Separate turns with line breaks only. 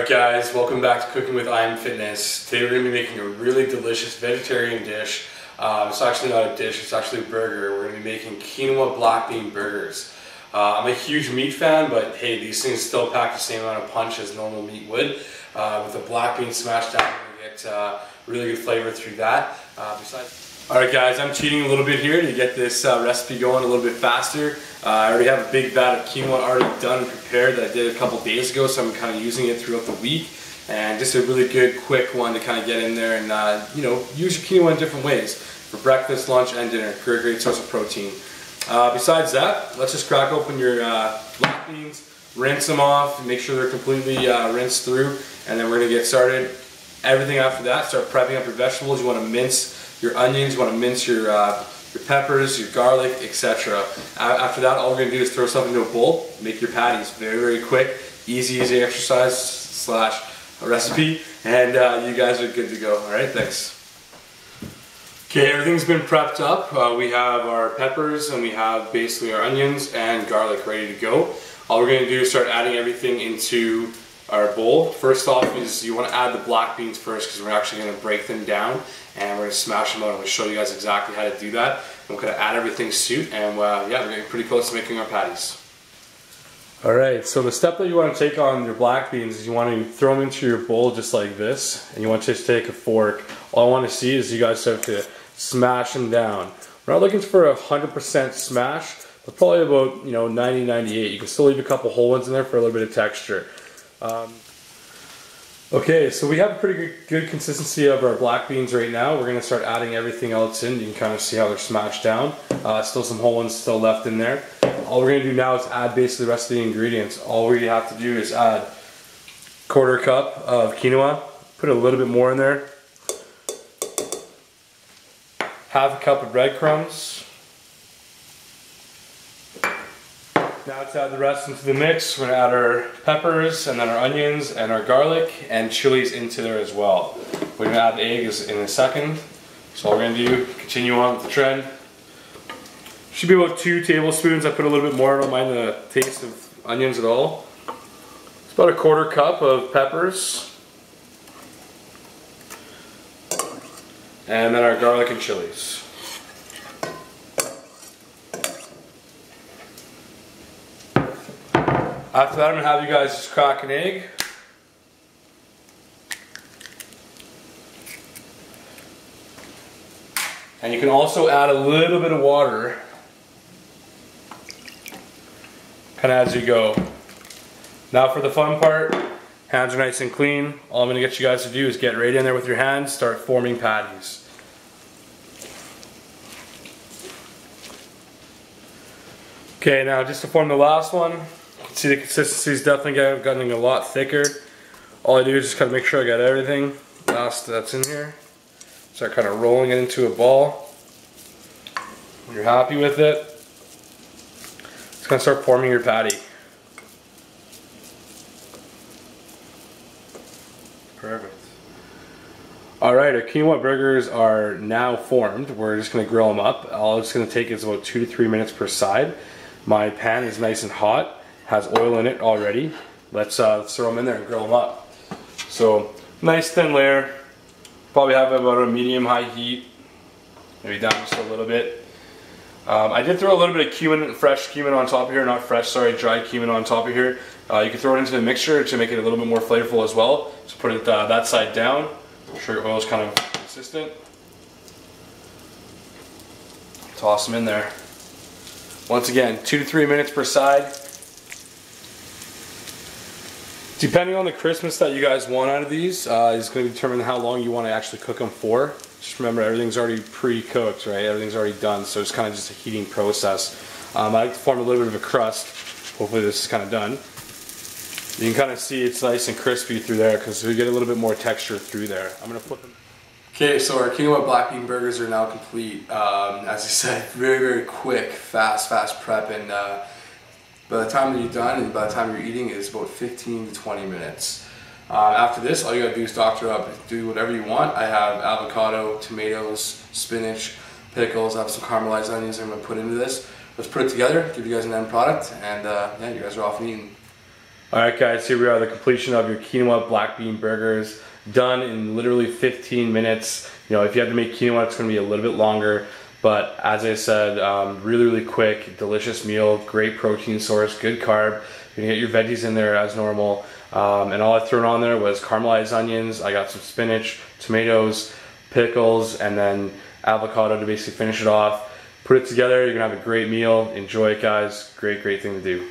Alright guys, welcome back to Cooking with I Am Fitness. Today we're going to be making a really delicious vegetarian dish. It's actually not a dish, it's actually a burger. We're going to be making quinoa black bean burgers. I'm a huge meat fan, but hey, these things still pack the same amount of punch as normal meat would. With the black bean smashed down, we're going to get really good flavor through that. Alright guys, I'm cheating a little bit here to get this recipe going a little bit faster. I already have a big vat of quinoa already done and prepared that I did a couple days ago, so I'm kind of using it throughout the week. And just a really good, quick one to kind of get in there and use your quinoa in different ways. For breakfast, lunch, and dinner. Great source of protein. Besides that, let's just crack open your black beans, rinse them off, make sure they're completely rinsed through, and then we're going to get started. Everything after that, start prepping up your vegetables. You want to mince your onions, you want to mince your peppers, your garlic, etc. After that, all we're going to do is throw something into a bowl, make your patties. Very quick, easy exercise slash recipe, and you guys are good to go. Alright, thanks. Okay, everything's been prepped up. We have our peppers and we have basically our onions and garlic ready to go. All we're going to do is start adding everything into our bowl. First off is you want to add the black beans first, because we're actually going to break them down and we're going to smash them out, and we'll show you guys exactly how to do that. And we're going to add everything suit, and yeah, we're getting pretty close to making our patties. Alright, so the step that you want to take on your black beans is you want to throw them into your bowl just like this, and you want to just take a fork. All I want to see is you guys have to smash them down. We're not looking for 100% smash, but probably about 90-98. You can still leave a couple whole ones in there for a little bit of texture. Okay, so we have a pretty good consistency of our black beans right now. We're going to start adding everything else in. You can kind of see how they're smashed down. Still some whole ones still left in there. All we're going to do now is add basically the rest of the ingredients. All we have to do is add 1/4 cup of quinoa. Put a little bit more in there. 1/2 cup of breadcrumbs. Now let's add the rest into the mix. We're going to add our peppers and then our onions and our garlic and chilies into there as well. We're going to add the eggs in a second. So all we're going to do, continue on with the trend. Should be about 2 tablespoons. I put a little bit more. I don't mind the taste of onions at all. It's about 1/4 cup of peppers. And then our garlic and chilies. After that, I'm going to have you guys just crack an egg. And you can also add a little bit of water, kind of as you go. Now for the fun part, hands are nice and clean. All I'm going to get you guys to do is get right in there with your hands, start forming patties. Okay, now just to form the last one. See, the consistency is definitely getting a lot thicker. All I do is just kind of make sure I got everything that's in here. Start kind of rolling it into a ball. When you're happy with it, just kind of start forming your patty. Perfect. Alright, our quinoa burgers are now formed. We're just going to grill them up. All it's going to take is about 2 to 3 minutes per side. My pan is nice and hot. Has oil in it already. Let's throw them in there and grill them up. So, nice thin layer. Probably have about a medium-high heat. Maybe down just a little bit. I did throw a little bit of cumin, fresh cumin on top of here. Not fresh, sorry, dried cumin on top of here. You can throw it into the mixture to make it a little bit more flavorful as well. So put it that side down. Make sure your oil is kind of consistent. Toss them in there. Once again, 2 to 3 minutes per side. Depending on the crispness that you guys want out of these, is going to determine how long you want to actually cook them for. Just remember, everything's already pre-cooked, right? Everything's already done, so it's kind of just a heating process. I like to form a little bit of a crust. Hopefully this is kind of done. You can kind of see it's nice and crispy through there because we get a little bit more texture through there. I'm going to flip them. Okay, so our quinoa black bean burgers are now complete. As I said, very quick, fast prep, and by the time that you're done and by the time you're eating, it's about 15 to 20 minutes. After this, all you gotta do is doctor up. Do whatever you want. I have avocado, tomatoes, spinach, pickles. I have some caramelized onions I'm gonna put into this. Let's put it together, give you guys an end product, and yeah, you guys are off and eating. Alright guys, here we are, the completion of your quinoa black bean burgers, done in literally 15 minutes. You know, if you have to make quinoa, it's going to be a little bit longer, but as I said, really quick, delicious meal, great protein source, good carb. You can get your veggies in there as normal, and all I threw on there was caramelized onions. I got some spinach, tomatoes, pickles, and then avocado to basically finish it off. Put it together, you're going to have a great meal. Enjoy it guys, great thing to do.